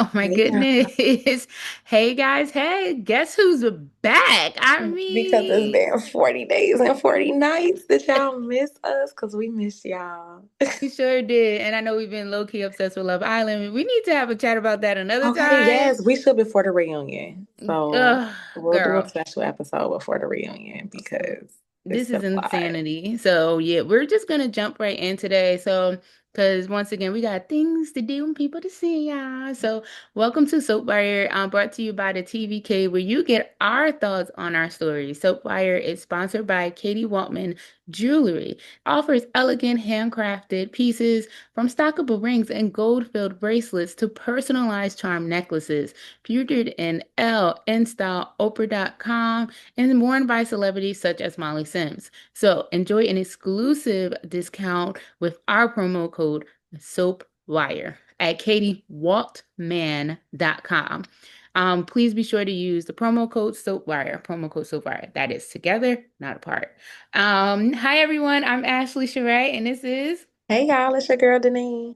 Oh my Yeah, goodness. Hey guys, hey, guess who's back? I because it's mean, been 40 days and 40 nights. Did y'all miss us? Because we missed y'all. we sure did. And I know we've been low-key obsessed with Love Island. We need to have a chat about that another Okay, time. yes, we should before the reunion. So Ugh, we'll do a girl. special episode before the reunion because This it's a is lot. insanity. So yeah, we're just gonna jump right in today. So, because once again, we got things to do and people to see, y'all. So, welcome to Soapwire, brought to you by the TVK, where you get our thoughts on our stories. Soapwire is sponsored by Katie Waltman Jewelry. Offers elegant handcrafted pieces from stockable rings and gold-filled bracelets to personalized charm necklaces. Featured in Elle, InStyle, Oprah.com and worn by celebrities such as Molly Sims. So enjoy an exclusive discount with our promo code SOAPWIRE at katiewaltman.com. Please be sure to use the promo code SOAPWIRE. That is together, not apart. Hi everyone, I'm Ashley Sheree, and this is Hey y'all, it's your girl Deneen.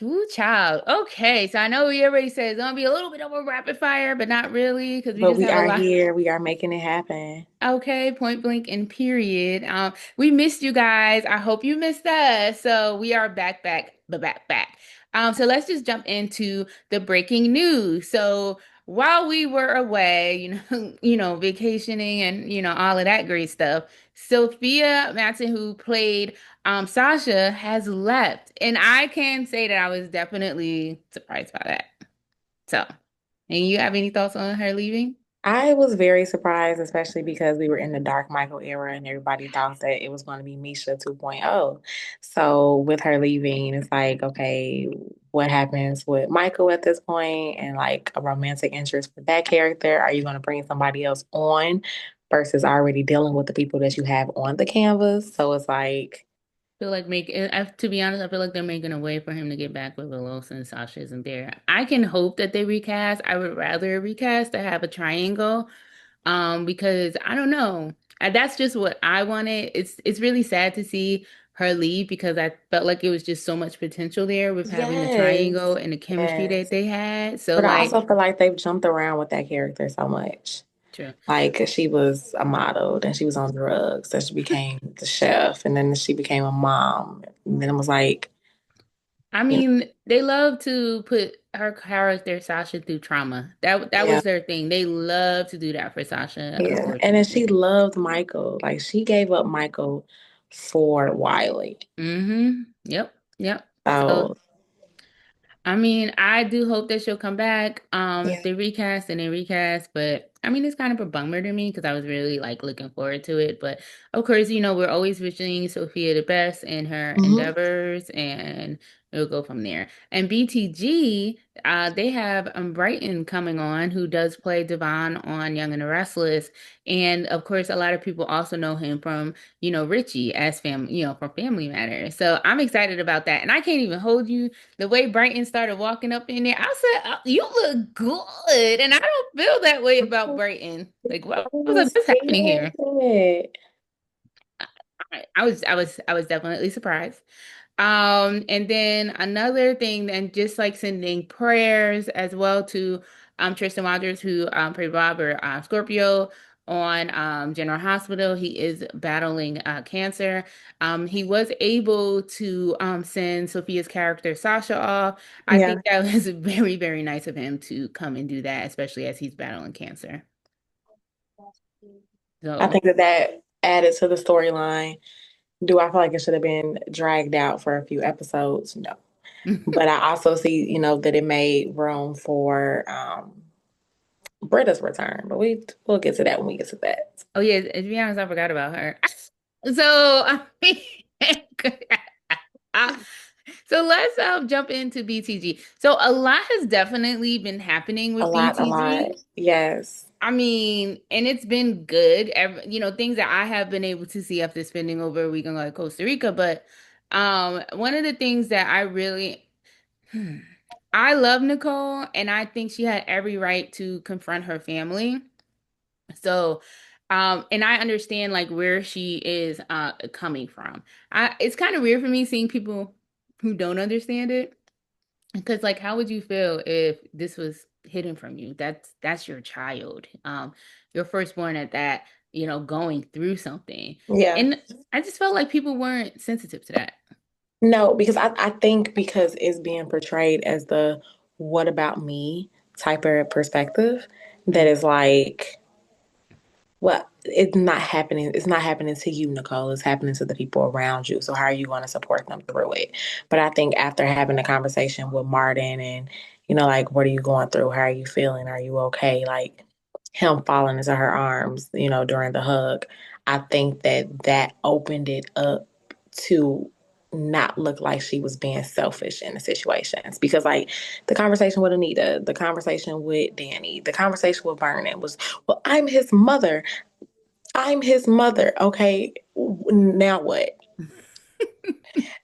Ooh, child. Okay, so I know we already said it's gonna be a little bit of a rapid fire, but not really because we But just we have a are lot. here. We are making it happen. Okay, point blank and period. We missed you guys. I hope you missed us. So we are back. So let's just jump into the breaking news. So while we were away, vacationing and all of that great stuff, Sophia Matson, who played Sasha, has left, and I can say that I was definitely surprised by that. So, and you have any thoughts on her leaving? I was very surprised, especially because we were in the Dark Michael era and everybody thought that it was going to be Misha 2.0. So with her leaving, it's like, okay, what happens with Michael at this point and like a romantic interest for that character? Are you going to bring somebody else on versus already dealing with the people that you have on the canvas? So it's like, Feel like to be honest, I feel like they're making a way for him to get back with Willow since Sasha isn't there. I can hope that they recast. I would rather recast to have a triangle, because I don't know. That's just what I wanted. It's really sad to see her leave because I felt like it was just so much potential there with having the triangle yes, and the chemistry that yes. they had. So But I like, also feel like they've jumped around with that character so much. true. Like she was a model, then she was on drugs, then she became the chef, and then she became a mom. And then it was like, I you know, mean, they love to put her character Sasha through trauma. That yeah, was their thing. They love to do that for Sasha, yeah. And then she unfortunately. loved Michael. Like she gave up Michael for Wiley. Mm-hmm. Yep. Yep. So So I mean, I do hope that she'll come back. If yeah. they recast and they recast, but I mean, it's kind of a bummer to me because I was really like looking forward to it. But of course, we're always wishing Sophia the best in her Hmm. endeavors, and it'll go from there. And BTG, they have Brighton coming on, who does play Devon on Young and the Restless, and of course, a lot of people also know him from Richie as from Family Matters. So I'm excited about that, and I can't even hold you. The way Brighton started walking up in there, I said, "Oh, you look good." And I don't feel that way about Brighton. Like, I what I was like, was what's happening here? scared. I was definitely surprised. And then another thing, and just like sending prayers as well to Tristan Rogers, who played Robert Scorpio on General Hospital. He is battling cancer. He was able to send Sophia's character Sasha off. I think Yeah. that was very, very nice of him to come and do that, especially as he's battling cancer. I So. think that added to the storyline. Do I feel like it should have been dragged out for a few episodes? No. But I also see, that it made room for Britta's return. But we'll get to that when we get to that. Oh yeah, to be honest, I forgot about her. So I mean, so let's jump into BTG. So a lot has definitely been happening A with lot, a lot. BTG. Yes. I mean, and it's been good. Things that I have been able to see after spending over a week in like Costa Rica. But one of the things that I really I love Nicole, and I think she had every right to confront her family. So, and I understand like where she is coming from. It's kind of weird for me seeing people who don't understand it. Because like how would you feel if this was hidden from you? That's your child. Your firstborn at that, going through something. Yeah. And I just felt like people weren't sensitive to that. No, because I think because it's being portrayed as the what about me type of perspective that Mm, is like, well, it's not happening. It's not happening to you, Nicole. It's happening to the people around you. So how are you going to support them through it? But I think after having a conversation with Martin and, like, what are you going through? How are you feeling? Are you okay? Like him falling into her arms, during the hug, I think that opened it up to not look like she was being selfish in the situations because like the conversation with Anita, the conversation with Danny, the conversation with Vernon was, well, I'm his mother. Okay, now what?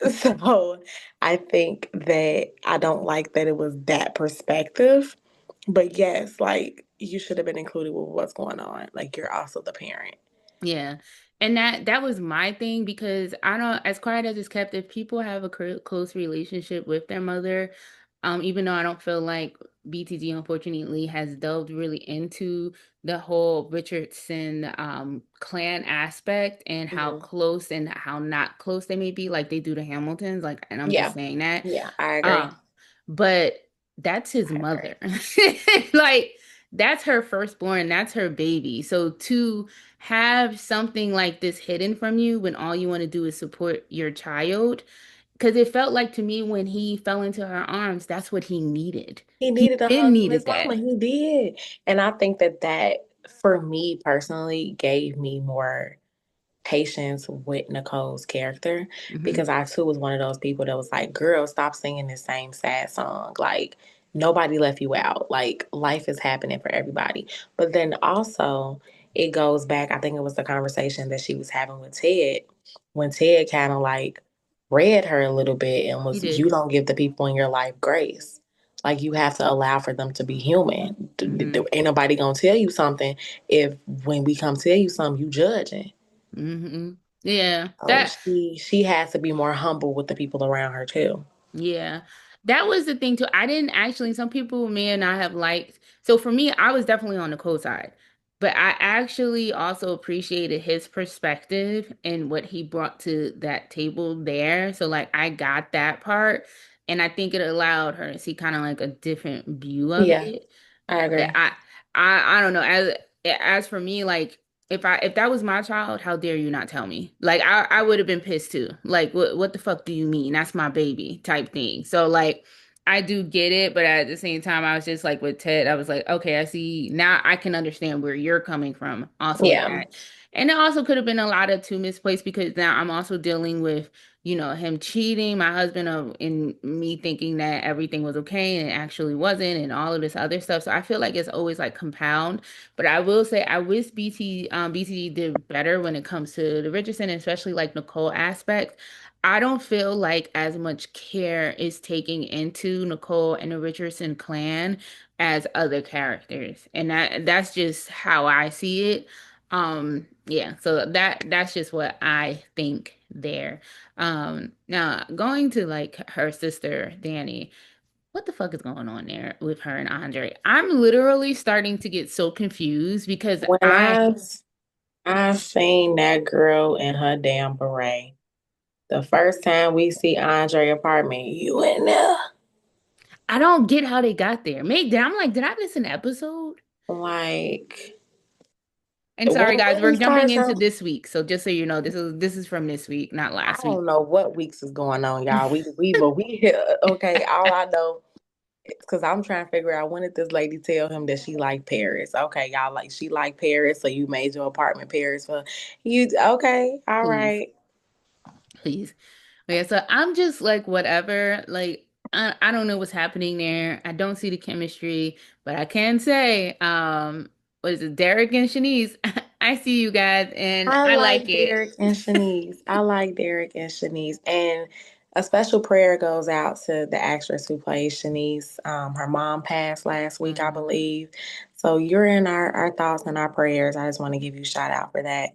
So I think that I don't like that it was that perspective. But yes, like you should have been included with what's going on. Like you're also the parent. yeah. And that was my thing because I don't, as quiet as it's kept, if people have a close relationship with their mother, even though I don't feel like BTG unfortunately has delved really into the whole Richardson clan aspect and how Mhm. close and how not close they may be, like they do to Hamiltons, like, and I'm just Yeah, saying that. yeah, I agree. Uh, but that's his I agree. mother. Like that's her firstborn, that's her baby. So to have something like this hidden from you when all you want to do is support your child, because it felt like to me when he fell into her arms, that's what he needed. He He needed a been hug from needed his mama. that. He did, and I think that for me personally gave me more patience with Nicole's character Hmm. because I too was one of those people that was like, girl, stop singing the same sad song. Like, nobody left you out. Like, life is happening for everybody. But then also, it goes back, I think it was the conversation that she was having with Ted when Ted kind of like read her a little bit and He was, did. you don't give the people in your life grace. Like, you have to allow for them to be human. Hmm. Ain't nobody gonna tell you something if when we come tell you something, you judging. Hmm. Yeah. Oh, she has to be more humble with the people around her too. Yeah, that was the thing too. I didn't actually, some people may not have liked. So for me, I was definitely on the co-side, but I actually also appreciated his perspective and what he brought to that table there. So like I got that part, and I think it allowed her to see kind of like a different view of Yeah, it. I But agree. I don't know. As for me, like if that was my child, how dare you not tell me? Like I would have been pissed too. Like what the fuck do you mean? That's my baby type thing. So like I do get it, but at the same time, I was just like with Ted, I was like, okay, I see now I can understand where you're coming from also with Yeah, that. And it also could have been a lot of too misplaced because now I'm also dealing with him cheating, my husband, and me thinking that everything was okay and it actually wasn't, and all of this other stuff. So I feel like it's always like compound. But I will say I wish BTG did better when it comes to the Richardson, especially like Nicole aspect. I don't feel like as much care is taking into Nicole and the Richardson clan as other characters. And that's just how I see it. Yeah, so that's just what I think there. Now going to like her sister, Danny, what the fuck is going on there with her and Andre? I'm literally starting to get so confused because when I seen that girl in her damn beret, the first time we see Andre apartment, you in there? I don't get how they got there. Maybe I'm like, did I miss an episode? Like, And sorry guys, when we're we jumping start into something, this week. So just so you know, this is from this week, not I last week. don't know what weeks is going on, y'all. But we okay. All I know because I'm trying to figure out when did this lady tell him that she liked Paris? Okay, y'all like she liked Paris, so you made your apartment Paris for you. Okay, all Please, right. please. Okay, so I'm just like whatever. Like I don't know what's happening there. I don't see the chemistry, but I can say, what is it, Derek and Shanice? I see you guys, and I I like like it. Derek and Shanice. I like Derek and Shanice. And a special prayer goes out to the actress who plays Shanice. Her mom passed last week, I Mhm. believe. So you're in our thoughts and our prayers. I just want to give you a shout out for that.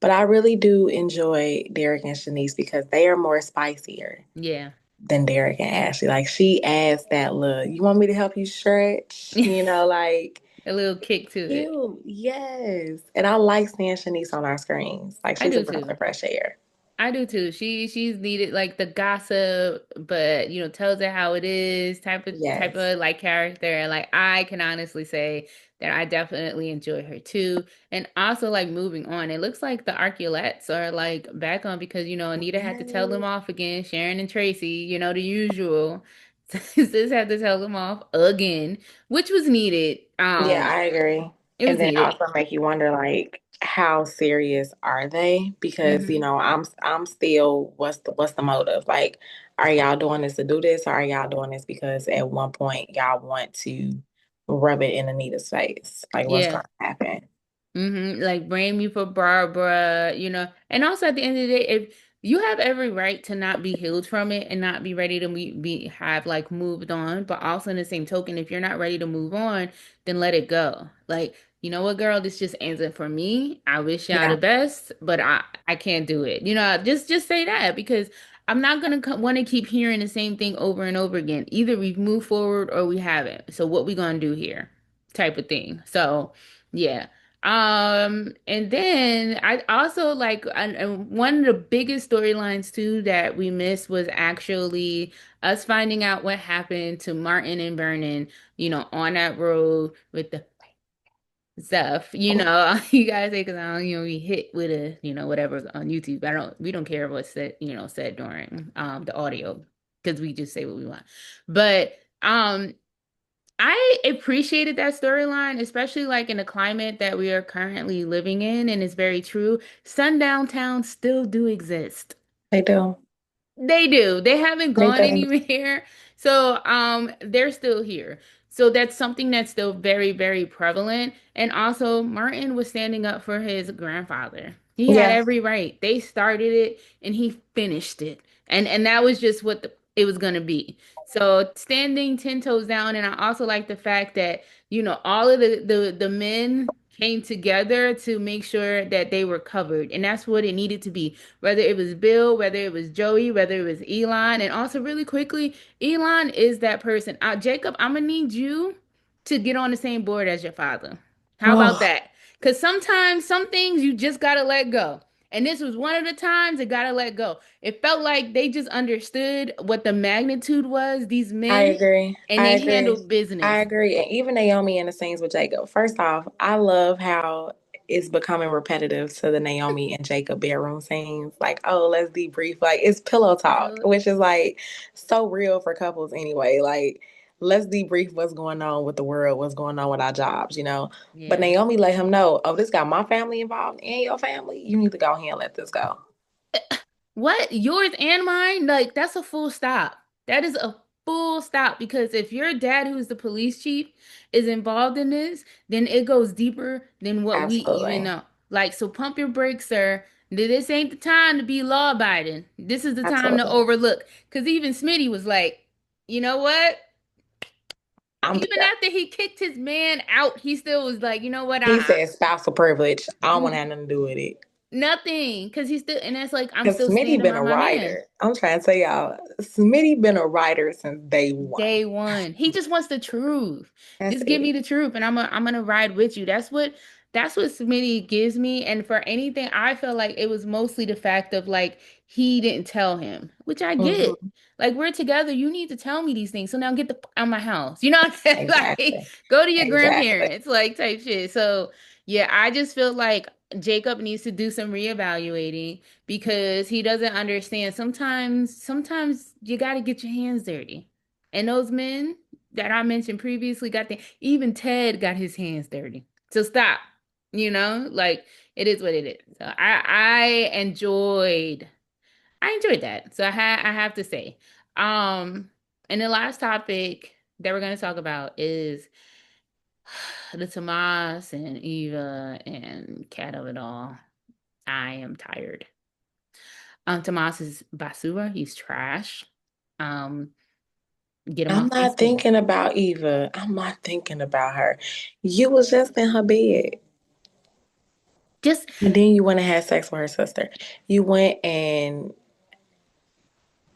But I really do enjoy Derek and Shanice because they are more spicier. Yeah. than Derek and Ashley. Like she adds that look. You want me to help you stretch? You know, like A little kick to it. cute. Yes. And I like seeing Shanice on our screens. Like I she's a do breath too. of fresh air. I do too. She's needed like the gossip, but tells it how it is type Yes. of like character. And like I can honestly say that I definitely enjoy her too. And also like moving on, it looks like the Arculettes are like back on because Anita had to tell them Yes. off again. Sharon and Tracy, the usual. Sis had to tell them off again, which was needed. Yeah, I agree. It And was then needed. also make you wonder like how serious are they? Because Hmm. I'm still what's the motive? Like, are y'all doing this to do this, or are y'all doing this because at one point y'all want to rub it in Anita's face? Like what's Yeah. gonna happen? Like blame you for Barbara. And also at the end of the day, if you have every right to not be healed from it and not be ready to be have like moved on, but also in the same token, if you're not ready to move on, then let it go. Like, you know what, girl, this just ends it for me. I wish y'all Yeah, the best, but I can't do it. Just say that because I'm not gonna want to keep hearing the same thing over and over again. Either we've moved forward or we haven't. So what we gonna do here? Type of thing. So yeah. And then I also like and one of the biggest storylines too that we missed was actually us finding out what happened to Martin and Vernon, on that road with the stuff. You guys say because I don't, we hit with whatever on YouTube. We don't care what's said during the audio because we just say what we want. But I appreciated that storyline, especially like in the climate that we are currently living in, and it's very true. Sundown towns still do exist. they do. They do. They haven't They gone do. anywhere. So, they're still here. So that's something that's still very, very prevalent. And also, Martin was standing up for his grandfather. He had Yeah, every right. They started it and he finished it. And that was just what it was gonna be. So standing 10 toes down. And I also like the fact that, all of the men came together to make sure that they were covered. And that's what it needed to be whether it was Bill, whether it was Joey, whether it was Elon. And also, really quickly, Elon is that person. Jacob, I'm gonna need you to get on the same board as your father. How about oh, that? Because sometimes some things you just gotta let go. And this was one of the times it gotta let go. It felt like they just understood what the magnitude was, these I men, agree. and I they agree. handled I business. agree. And even Naomi in the scenes with Jacob. First off, I love how it's becoming repetitive to the Naomi and Jacob bedroom scenes. Like, oh, let's debrief. Like, it's pillow talk, So, which is like so real for couples anyway. Like, let's debrief what's going on with the world, what's going on with our jobs. But yeah. Naomi let him know, oh, this got my family involved and your family. You need to go ahead and let this go. What? Yours and mine? Like, that's a full stop. That is a full stop because if your dad, who's the police chief, is involved in this, then it goes deeper than what we even Absolutely. know. Like, so pump your brakes, sir. This ain't the time to be law abiding. This is the time to Absolutely. overlook. Because even Smitty was like, you know what? I'm Even after he kicked his man out, he still was like, you know what? He said spousal privilege. I don't want to have nothing to do with it. Nothing. Because he's still, and that's like, I'm Because still Smitty standing been by a my man. writer. I'm trying to tell y'all, Smitty been a writer since day one. Day one. He just wants the truth. That's Just give me it. the truth and I'm gonna ride with you. That's what Smitty gives me. And for anything, I feel like it was mostly the fact of like he didn't tell him, which I get. Hmm. Like we're together, you need to tell me these things. So now get the out of my house. You know what I'm saying? Like Exactly. go to your Exactly. grandparents, like type shit. So yeah, I just feel like Jacob needs to do some reevaluating because he doesn't understand. Sometimes you got to get your hands dirty. And those men that I mentioned previously even Ted got his hands dirty. So stop. Like it is what it is. So I enjoyed that. So I have to say. Um and the last topic that we're going to talk about is the Tomas and Eva and Cat of it all. I am tired. Tomas is basura. He's trash. Um, get him I'm off my not screen. thinking about Eva. I'm not thinking about her. You was just in her bed. Just And then you went and had sex with her sister. You went and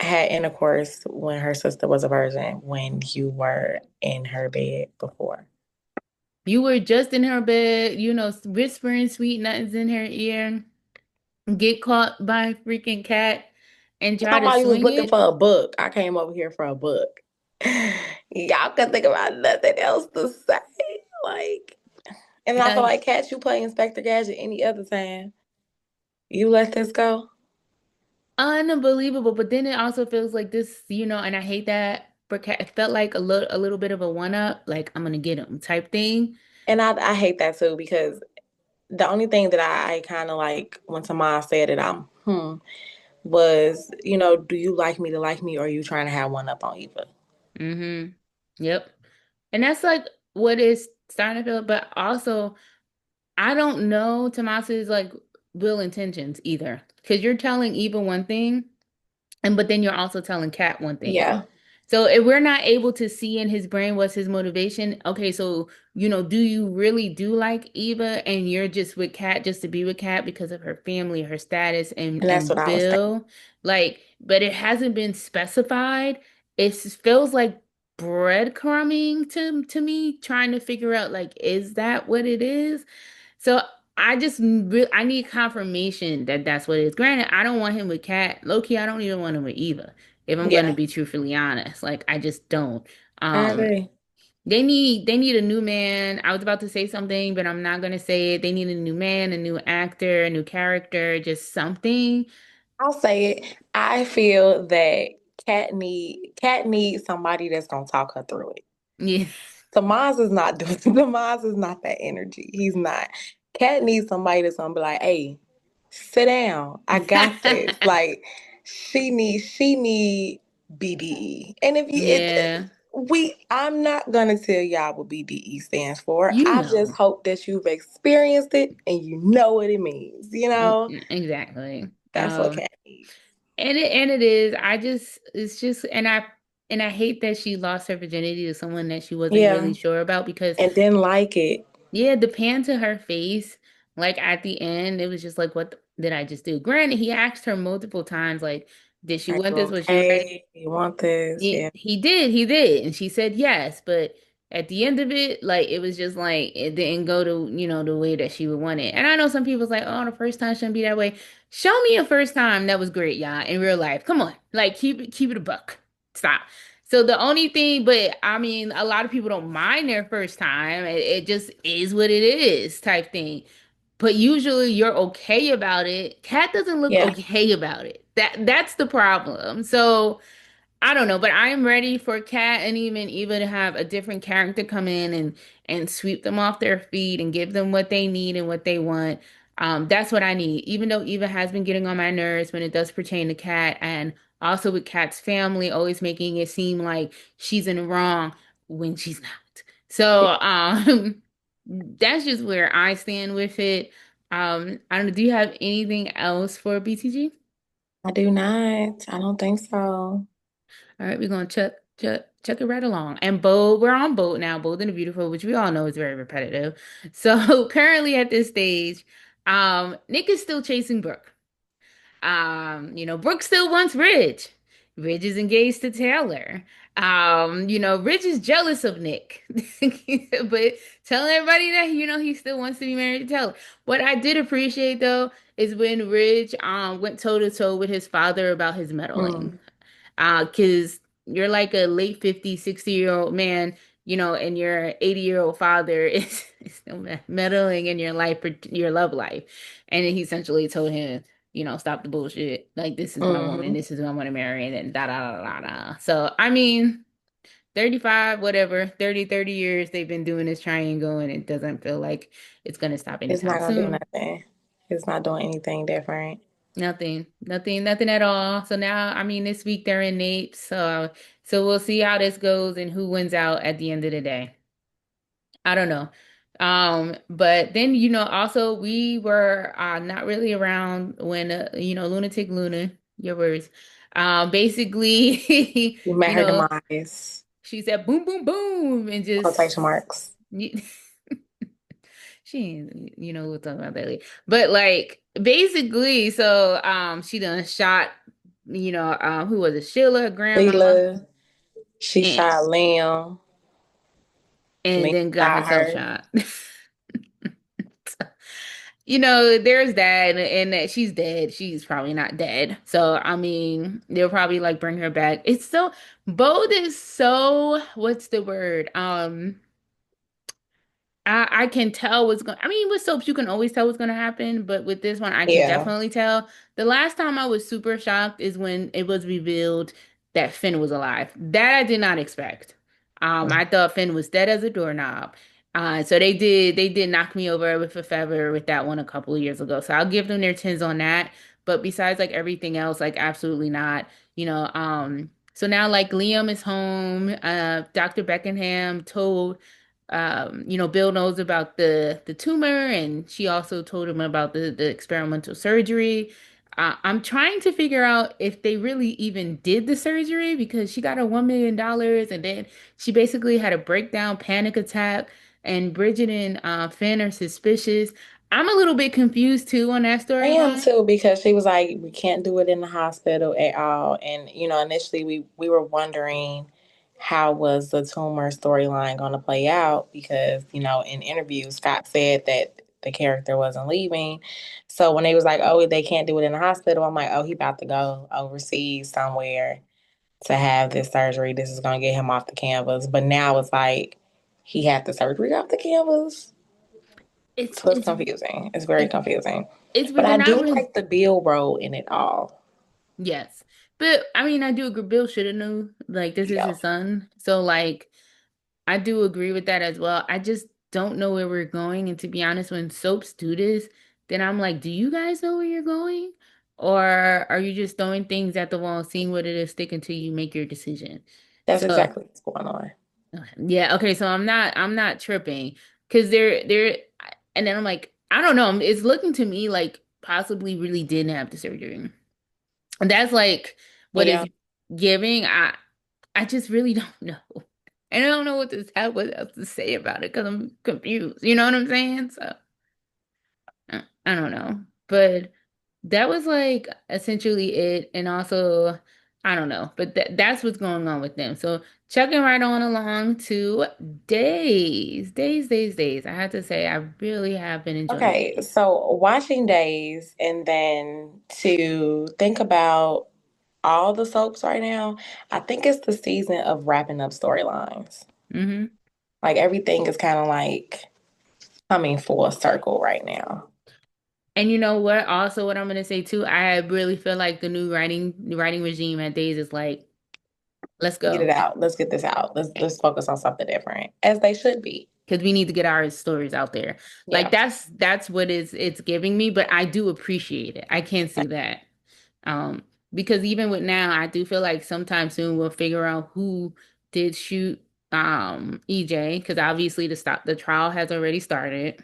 had intercourse when her sister was a virgin when you were in her bed before. You were just in her bed, whispering sweet nothings in her ear, get caught by a freaking cat and try to Somebody was swing looking it. for a book. I came over here for a book. Y'all can think about nothing else to say. Like, and I feel Yeah, like Cat, you play Inspector Gadget any other time. You let this go. unbelievable. But then it also feels like this, and I hate that. But it felt like a little bit of a one up, like I'm gonna get him type thing. And I hate that too because the only thing that I kind of like when somebody said it, was, do you like me or are you trying to have one up on Eva? Mm-hmm. Yep. And that's like what is starting to feel, but also I don't know Tomas's like real intentions either. Because you're telling Eva one thing, and but then you're also telling Kat one thing. Yeah. So if we're not able to see in his brain what's his motivation, okay, so do you really do like Eva and you're just with Kat just to be with Kat because of her family, her status, and And that's what and I was thinking. Bill? Like, but it hasn't been specified. It feels like breadcrumbing to me, trying to figure out like, is that what it is? So I need confirmation that that's what it is. Granted, I don't want him with Kat. Low key, I don't even want him with Eva. If I'm going to Yeah, be truthfully honest, like I just don't. I Um, agree. they need a new man. I was about to say something, but I'm not going to say it. They need a new man, a new actor, a new character, just something. I'll say it. I feel that Cat needs somebody that's gonna talk her through it. Yeah. Tomas is not doing Tomas is not that energy. He's not. Cat needs somebody that's gonna be like, hey, sit down. I got this. Like she need BDE. And if you Yeah. I'm not gonna tell y'all what BDE stands for. You I just know. hope that you've experienced it and you know what it means. Exactly. That's what Cat needs. And it is. It's just and I hate that she lost her virginity to someone that she wasn't Yeah. really sure about because And didn't like it. yeah, the pan to her face, like at the end, it was just like, did I just do? Granted, he asked her multiple times, like, did she Are want you this? Was she ready? okay? You want this? Yeah. He did, and she said yes, but at the end of it, like it was just like it didn't go to, the way that she would want it. And I know some people's like, oh, the first time shouldn't be that way. Show me a first time that was great, y'all, in real life. Come on. Like keep it a buck. Stop. So the only thing, but I mean, a lot of people don't mind their first time. It just is what it is, type thing. But usually you're okay about it. Kat doesn't look Yeah. okay about it. That's the problem. So I don't know, but I'm ready for Kat and even Eva to have a different character come in and sweep them off their feet and give them what they need and what they want. That's what I need. Even though Eva has been getting on my nerves when it does pertain to Kat and also with Kat's family, always making it seem like she's in the wrong when she's not. So that's just where I stand with it. I don't know, do you have anything else for BTG? I do not. I don't think so. All right, we're gonna chuck it right along. And Bold, we're on Bold now, Bold and the Beautiful, which we all know is very repetitive. So currently at this stage, Nick is still chasing Brooke. Brooke still wants Ridge. Ridge is engaged to Taylor. Ridge is jealous of Nick, but telling everybody that he still wants to be married to Taylor. What I did appreciate though is when Ridge went toe to toe with his father about his meddling. Mm. Because you're like a late 50, 60-year-old man, and your 80-year-old father is still meddling in your life, your love life. And then he essentially told him, stop the bullshit. Like, this is my woman, Hmm. this is who I want to marry, and then da da da da da. So, I mean, 35, whatever, 30 years they've been doing this triangle, and it doesn't feel like it's going to stop It's not anytime gonna do soon. nothing. It's not doing anything different. Nothing, nothing, nothing at all. So now, I mean, this week they're in Naples. So we'll see how this goes and who wins out at the end of the day. I don't know. But then, also we were not really around when Lunatic Luna, your words. Basically, You met you her know, demise. she said boom, boom, boom, and just Quotation marks. she ain't, we'll talk about that later. But like basically, so she done shot who was it? Sheila, her grandma, Leela, she and shot Liam. and Liam then got shot herself her. shot. There's that, and that she's dead. She's probably not dead. So, I mean, they'll probably like bring her back. It's so, Bold is so, what's the word? I can tell what's going. I mean, with soaps, you can always tell what's going to happen, but with this one, I can Yeah. definitely tell. The last time I was super shocked is when it was revealed that Finn was alive. That I did not expect. I thought Finn was dead as a doorknob. So they did knock me over with a feather with that one a couple of years ago. So I'll give them their tens on that. But besides like everything else, like absolutely not. So now like Liam is home. Dr. Beckenham told Bill knows about the tumor, and she also told him about the experimental surgery. I'm trying to figure out if they really even did the surgery because she got a $1 million, and then she basically had a breakdown, panic attack, and Bridget and Finn are suspicious. I'm a little bit confused too on that I am storyline. too because she was like, we can't do it in the hospital at all. And initially we were wondering how was the tumor storyline going to play out because in interviews Scott said that the character wasn't leaving. So when they was like, oh, they can't do it in the hospital, I'm like, oh, he about to go overseas somewhere to have this surgery. This is going to get him off the canvas. But now it's like he had the surgery off the canvas. It's So it's it's confusing. It's very it, confusing. it's But weird. They're I not do really. like the Bill role in it all. Yes. But I mean, I do agree. Bill should have knew, like, this is Yeah, his son. So, like, I do agree with that as well. I just don't know where we're going. And to be honest, when soaps do this, then I'm like, do you guys know where you're going? Or are you just throwing things at the wall, seeing what it is, stick until you make your decision? that's So, exactly what's going on. yeah, okay. So I'm not tripping because and then I'm like, I don't know. It's looking to me like possibly really didn't have the surgery. And that's like what Yeah. is giving. I just really don't know. And I don't know what else to say about it because I'm confused. You know what I'm saying? So I don't know. But that was like essentially it. And also, I don't know. But that's what's going on with them. So chugging right on along to days, days, days, days. I have to say, I really have been enjoying Okay, days. so watching Days and then to think about all the soaps right now, I think it's the season of wrapping up storylines. Hmm. Like everything is kind of like coming full circle right now. And you know what? Also, what I'm gonna say too, I really feel like the new writing regime at Days is like, let's Get it go. out. Let's get this out. Let's focus on something different, as they should be. Because we need to get our stories out there. Like Yeah. that's what it's giving me, but I do appreciate it. I can't see that. Um, because even with now, I do feel like sometime soon we'll figure out who did shoot EJ, because obviously the trial has already started.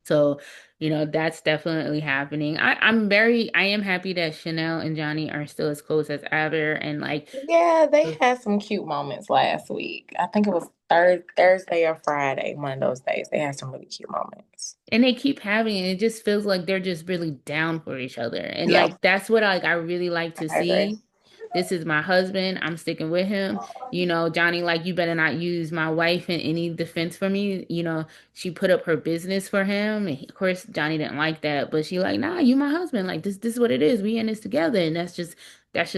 So, that's definitely happening. I am happy that Chanel and Johnny are still as close as ever. And like, Yeah, they had some cute moments last week. I think it was Thursday or Friday, one of those days. They had some really cute moments. and they keep having it. It just feels like they're just really down for each other. And Yeah, like that's what I really like to I agree. see. This is my husband. I'm sticking with him. Johnny, like, you better not use my wife in any defense for me. She put up her business for him. And of course, Johnny didn't like that, but she like, nah, you my husband. Like this is what it is. We in this together. And that's just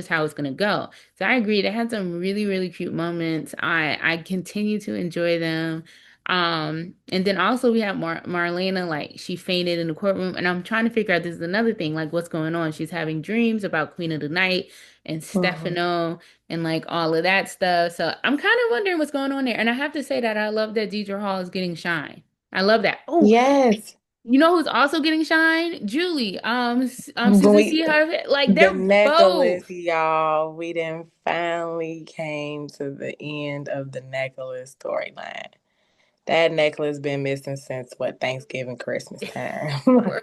how it's gonna go. So I agree. They had some really, really cute moments. I continue to enjoy them. And then also we have Marlena, like she fainted in the courtroom, and I'm trying to figure out, this is another thing, like what's going on. She's having dreams about Queen of the Night and Mhm. Stefano and like all of that stuff. So I'm kind of wondering what's going on there. And I have to say that I love that Deidre Hall is getting shine. I love that. Oh, Yes. you know who's also getting shine? Julie. Susan We C. Her, like the they're necklace, both. y'all. We then finally came to the end of the necklace storyline. That necklace been missing since what, Thanksgiving, Christmas time. Word,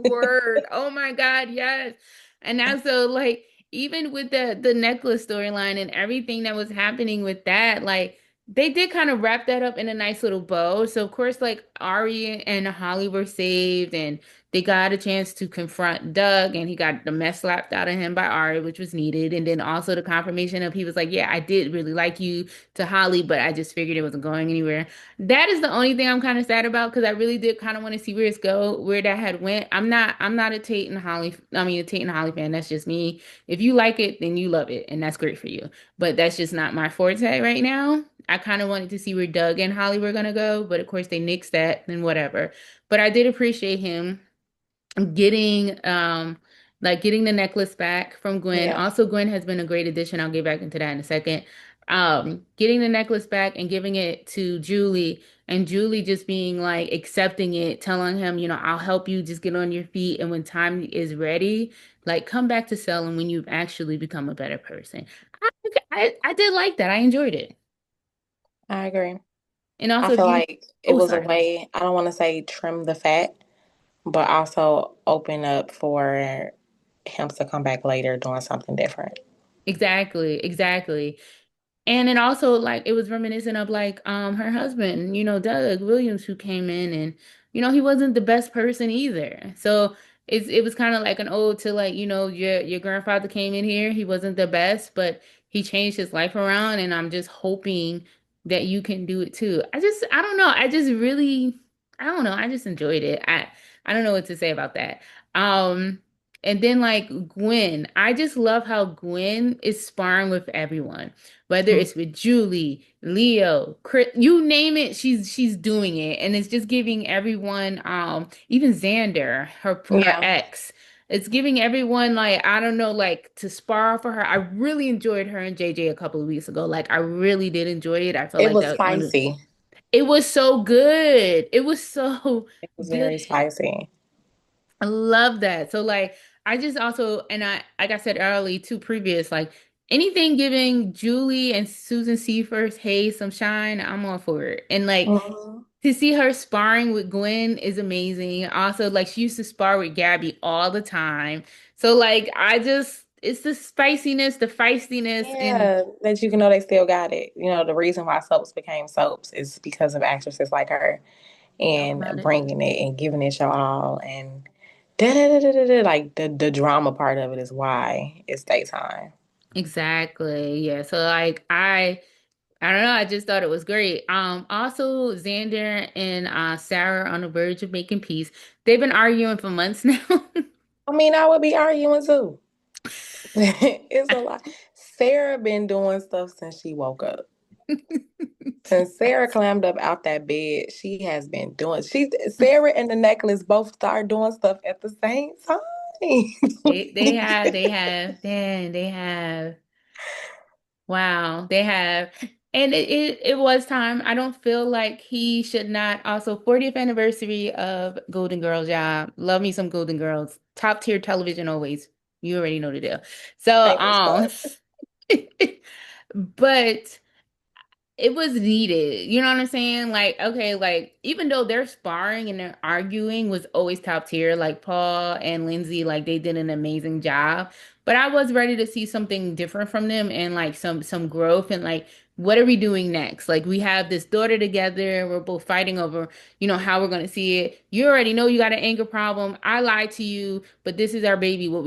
word. Oh my God, yes. And also like even with the necklace storyline and everything that was happening with that, like they did kind of wrap that up in a nice little bow. So of course, like Ari and Holly were saved, and they got a chance to confront Doug, and he got the mess slapped out of him by Ari, which was needed. And then also the confirmation of he was like, yeah, I did really like you to Holly, but I just figured it wasn't going anywhere. That is the only thing I'm kind of sad about because I really did kind of want to see where that had went. I'm not a Tate and Holly, I mean a Tate and Holly fan. That's just me. If you like it, then you love it, and that's great for you. But that's just not my forte right now. I kind of wanted to see where Doug and Holly were gonna go, but of course they nixed that, then whatever. But I did appreciate him getting getting the necklace back from Gwen. Yeah, Also, Gwen has been a great addition. I'll get back into that in a second. Getting the necklace back and giving it to Julie, and Julie just being like accepting it, telling him, I'll help you just get on your feet, and when time is ready, like come back to Salem when you've actually become a better person. I did like that. I enjoyed it. I agree. And I also if feel you like it oh was a sorry. way, I don't want to say trim the fat, but also open up for him to come back later doing something different. Exactly, exactly. And it also like it was reminiscent of like her husband, Doug Williams, who came in, and he wasn't the best person either. So it was kind of like an ode to like, your grandfather came in here, he wasn't the best, but he changed his life around, and I'm just hoping that you can do it too. I don't know. I don't know. I just enjoyed it. I don't know what to say about that. Um and then like Gwen, I just love how Gwen is sparring with everyone, whether Mhm. it's with Julie, Leo, Chris, you name it, she's doing it, and it's just giving everyone, even Xander, her Yeah, ex, it's giving everyone like I don't know, like to spar for her. I really enjoyed her and JJ a couple of weeks ago. Like I really did enjoy it. I felt it like was that one. spicy. It was so good. It was so It was good. very spicy. I love that. So like I just also and I like I said early too previous, like anything giving Julie and Susan Seifert hey some shine, I'm all for it. And like Mhm. to see her sparring with Gwen is amazing. Also, like she used to spar with Gabby all the time. So like I just it's the spiciness, the feistiness, and Yeah, that you can know they still got it. You know, the reason why soaps became soaps is because of actresses like her talk and about it. bringing it and giving it your all and da da da da da da. Like the drama part of it is why it's daytime. Exactly. Yeah. So like I don't know. I just thought it was great. Also Xander and Sarah are on the verge of making peace. They've been arguing for months now. I mean, I would be arguing too. It's a lot. Sarah been doing stuff since she woke up. Since Sarah climbed up out that bed, she has been doing. She Sarah and the necklace both started doing stuff at the same time. They have. Wow, they have. And it was time. I don't feel like he should not. Also, 40th anniversary of Golden Girls, yeah. Love me some Golden Girls. Top tier television always. You already know the deal. So, Famous butt. but it was needed. You know what I'm saying? Like, okay, like even though their sparring and their arguing was always top tier, like Paul and Lindsay, like they did an amazing job. But I was ready to see something different from them and like some growth and like what are we doing next? Like we have this daughter together, we're both fighting over, how we're gonna see it. You already know you got an anger problem. I lied to you, but this is our baby. What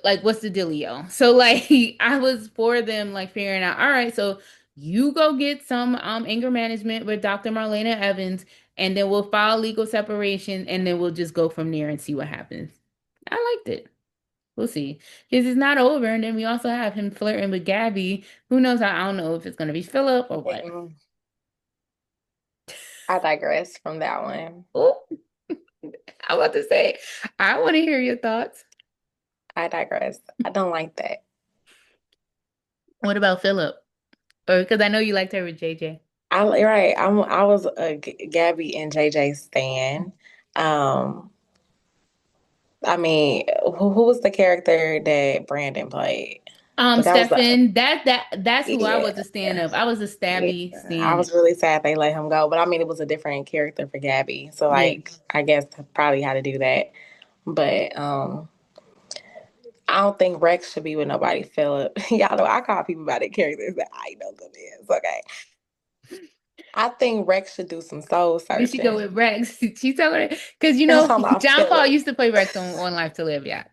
like what's the dealio? So like I was for them like figuring out, all right, so you go get some anger management with Dr. Marlena Evans, and then we'll file legal separation, and then we'll just go from there and see what happens. I liked it. We'll see. Because it's not over, and then we also have him flirting with Gabby. Who knows? I don't know if it's gonna be Philip or what. Mm, I digress from that one. Oh, I about to say, I want to hear your thoughts. I digress. I don't like that. What about Philip? Or because I know you liked her with JJ. Right. I was a Gabby and JJ stan. Um, I mean, who was the character that Brandon played? But that was the Stefan, that's who I was yeah. a stand of. I was a Yeah, stabby I stand. was really sad they let him go, but I mean, it was a different character for Gabby, so Yeah. like, I guess probably had to do that. But I don't think Rex should be with nobody. Philip, y'all know I call people by their characters that I know them is okay. I think Rex should do some soul We should go searching. with Rex. She's talking because I'm talking about John Paul Philip. used to play Rex on Life to Live. Yeah.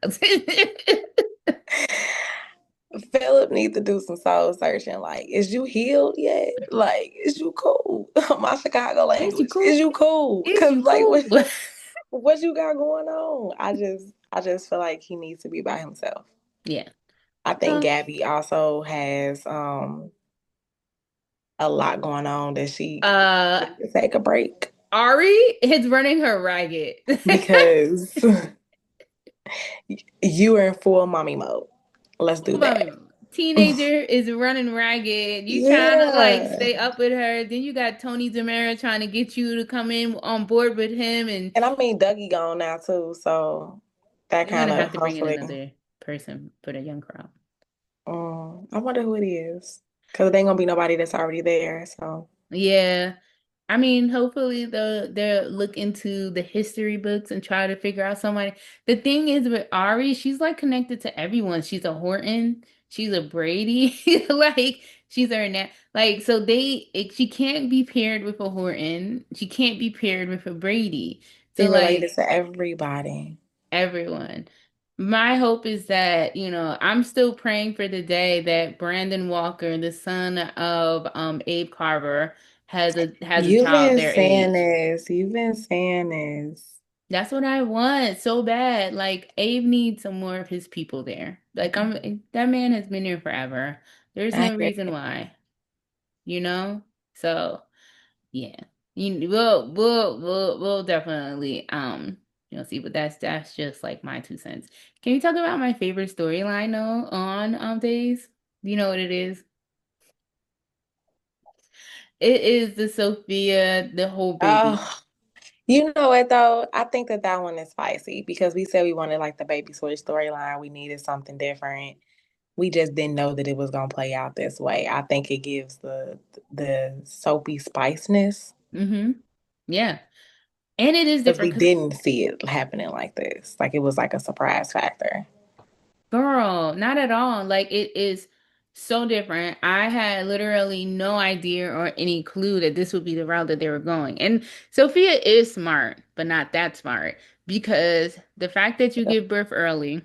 Philip needs to do some soul searching. Like, is you healed yet? Like, is you cool? My Chicago Is you language. Is cool? you cool? Is Cause you like cool? what you got going on? I just feel like he needs to be by himself. Yeah. I think Uh, Gabby also has a lot going on that she uh, needs to take a break Ari is running her ragged. because you are in full mommy mode. Let's do Mommy, that. teenager is running ragged. You trying to like Yeah. stay up with her. Then you got Tony Zamora trying to get you to come in on board with him, and And I mean Dougie gone now too, so that they're kind gonna of have to bring in hopefully. another person for the young crowd. I wonder who it is. Because there ain't gonna be nobody that's already there. So Yeah. I mean, hopefully they'll look into the history books and try to figure out somebody. The thing is with Ari, she's like connected to everyone. She's a Horton, she's a Brady, like she's a like so she can't be paired with a Horton. She can't be paired with a Brady. she So related like to everybody. everyone. My hope is that, I'm still praying for the day that Brandon Walker, the son of Abe Carver, has a You've child been their saying age. this. You've been saying this. That's what I want so bad. Like Abe needs some more of his people there. Like that man has been here forever. There's I no hear reason you. why, you know? So yeah. We'll definitely see, but that's just like my 2 cents. Can you talk about my favorite storyline though on Days? Do you know what it is? It is the Sophia, the whole baby. Oh, you know what though? I think that that one is spicy because we said we wanted like the baby switch storyline. We needed something different. We just didn't know that it was gonna play out this way. I think it gives the soapy spiciness Mm-hmm. Yeah. And it is because different we because didn't see it happening like this. Like it was like a surprise factor. girl, not at all. Like it is so different. I had literally no idea or any clue that this would be the route that they were going. And Sophia is smart, but not that smart because the fact that you give birth early,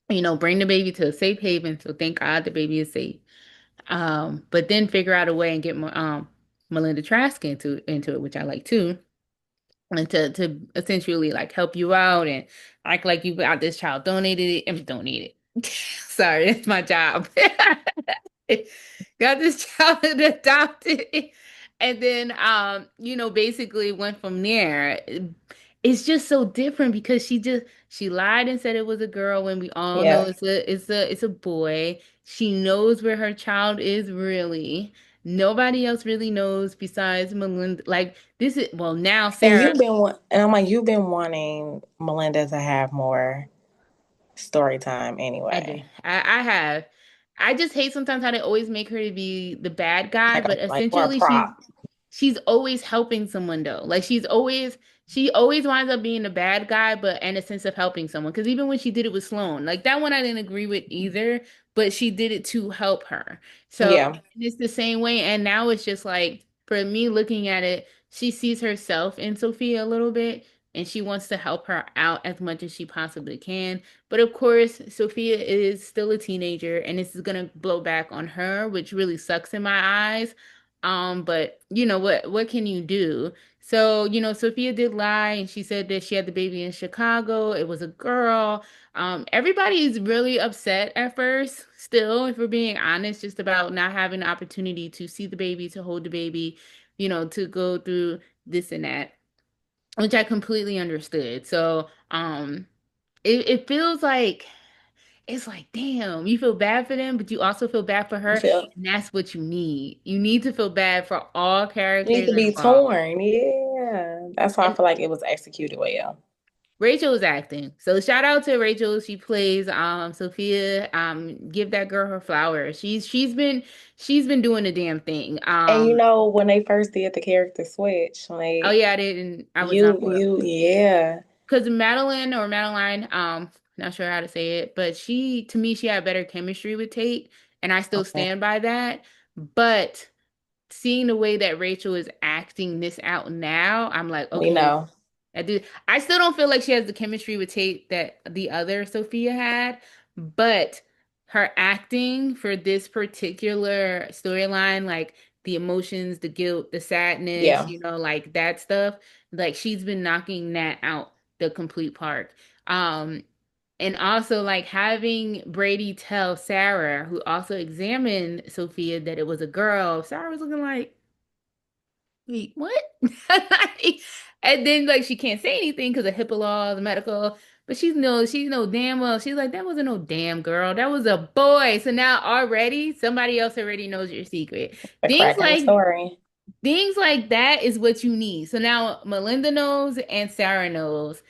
bring the baby to a safe haven. So thank God the baby is safe. But then figure out a way and get Melinda Trask into it, which I like too. And to essentially like help you out and act like you got this child donated. Sorry, it's my job. Got this child adopted. And then basically went from there. It's just so different because she lied and said it was a girl when we all know Yeah. it's a boy. She knows where her child is really. Nobody else really knows besides Melinda. Like this is well now And Sarah. and I'm like, you've been wanting Melinda to have more story time I do. anyway. I have. I just hate sometimes how they always make her to be the bad guy, Like but like or a essentially prop. she's always helping someone though. Like she always winds up being the bad guy, but in a sense of helping someone. Because even when she did it with Sloane, like that one I didn't agree with either, but she did it to help her. So Yeah. it's the same way. And now it's just like for me looking at it, she sees herself in Sophia a little bit, and she wants to help her out as much as she possibly can. But of course, Sophia is still a teenager, and this is gonna blow back on her, which really sucks in my eyes. But you know what can you do? So, Sophia did lie and she said that she had the baby in Chicago. It was a girl. Everybody's really upset at first, still, if we're being honest, just about not having the opportunity to see the baby, to hold the baby, to go through this and that, which I completely understood. So, it feels like it's like, damn, you feel bad for them, but you also feel bad for You her, feel and that's what you need. You need to feel bad for all you need characters to be involved. torn. Yeah. That's why I And feel like it was executed well. Rachel is acting. So shout out to Rachel. She plays Sophia. Give that girl her flowers. She's been doing the damn thing. And you know, when they first did the character switch, when Oh they yeah, I was not for it. yeah. Because Madeline or Madeline, not sure how to say it, but to me, she had better chemistry with Tate, and I still Okay. stand by that. But seeing the way that Rachel is acting this out now, I'm like, We okay, know. I do. I still don't feel like she has the chemistry with Tate that the other Sophia had, but her acting for this particular storyline, like the emotions, the guilt, the sadness, Yeah. like that stuff, like she's been knocking that out the complete park. Um, and also like having Brady tell Sarah, who also examined Sophia, that it was a girl. Sarah was looking like, wait, what? And then like she can't say anything because of HIPAA law, the medical. But she's no damn well. She's like, that wasn't no damn girl. That was a boy. So now already somebody else already knows your secret. The Things crack in the like story. things like that is what you need. So now Melinda knows and Sarah knows.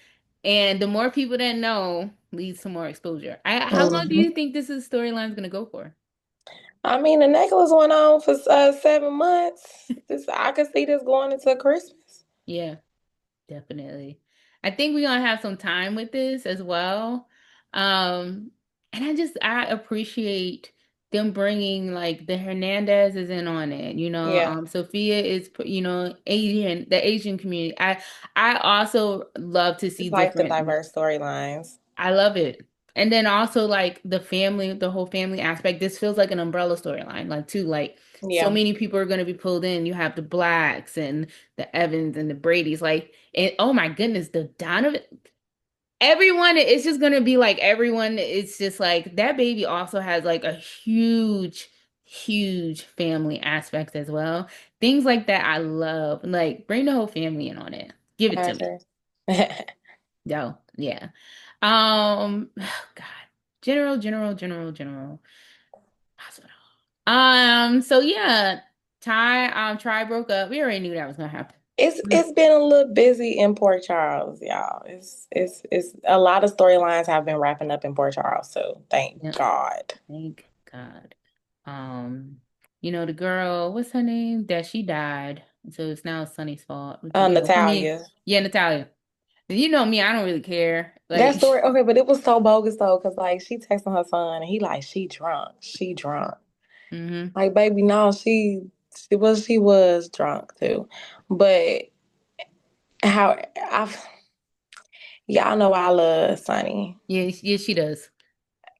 And the more people that know leads to more exposure. How long do Hmm. you think this is storyline's gonna go for? I mean, the necklace went on for 7 months. This I could see this going into Christmas. Yeah. Definitely. I think we're gonna have some time with this as well. Um, and I appreciate them bringing like the Hernandez is in on it. Yeah, Sophia is, Asian, the Asian community. I also love to see it's like the different. diverse storylines. I love it. And then also like the family, the whole family aspect. This feels like an umbrella storyline, like too, like so Yeah, many people are going to be pulled in. You have the Blacks and the Evans and the Bradys, like, and oh my goodness, the Donovan, everyone. It's just going to be like everyone. It's just like that baby also has like a huge, huge family aspect as well. Things like that I love. Like bring the whole family in on it. Give it I to me. agree. No, yeah. God. General. Hospital. So yeah, Ty broke up. We already knew that was gonna happen. It's been a little busy in Port Charles, y'all. It's a lot of storylines have been wrapping up in Port Charles, so thank Yep, God. thank God. Um, the girl, what's her name? That she died. So it's now Sunny's fault. For me, Natalia. yeah, Natalia. You know me, I don't really care. That Like, story, okay, but it was so bogus though, because like she texting her son and he like, she drunk. She drunk. hmm Like, baby, no, she was drunk too. But how I y'all know I love Sonny. Yeah, yeah, she does.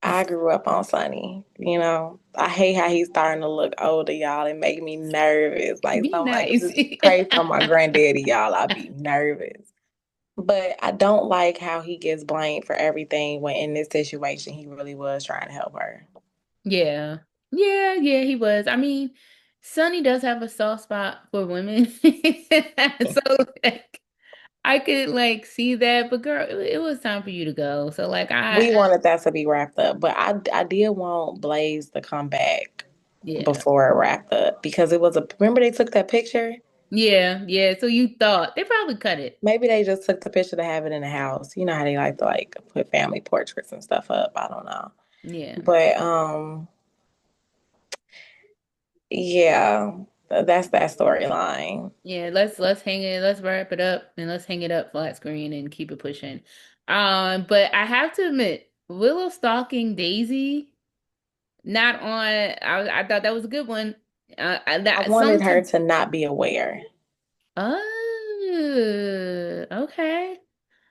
I grew up on Sonny, you know. I hate how he's starting to look older, y'all. It make me nervous. Like Be somebody nice. just pray for my granddaddy, y'all. I be nervous. But I don't like how he gets blamed for everything when in this situation he really was trying to help her. Yeah. Yeah, he was. I mean, Sonny does have a soft spot for women. So like I could like see that, but girl, it was time for you to go. So like We wanted that to be wrapped up, but I did want Blaze to come back yeah. before it wrapped up because it was a remember they took that picture? Yeah. So you thought they probably cut it. Maybe they just took the picture to have it in the house. You know how they like to like put family portraits and stuff up. I don't know. Yeah. But yeah, that's that storyline. Yeah, let's hang it, let's wrap it up and let's hang it up flat screen and keep it pushing. But I have to admit, Willow stalking Daisy, not on I thought that was a good one. I That wanted her sometimes. to not be aware. Oh, okay.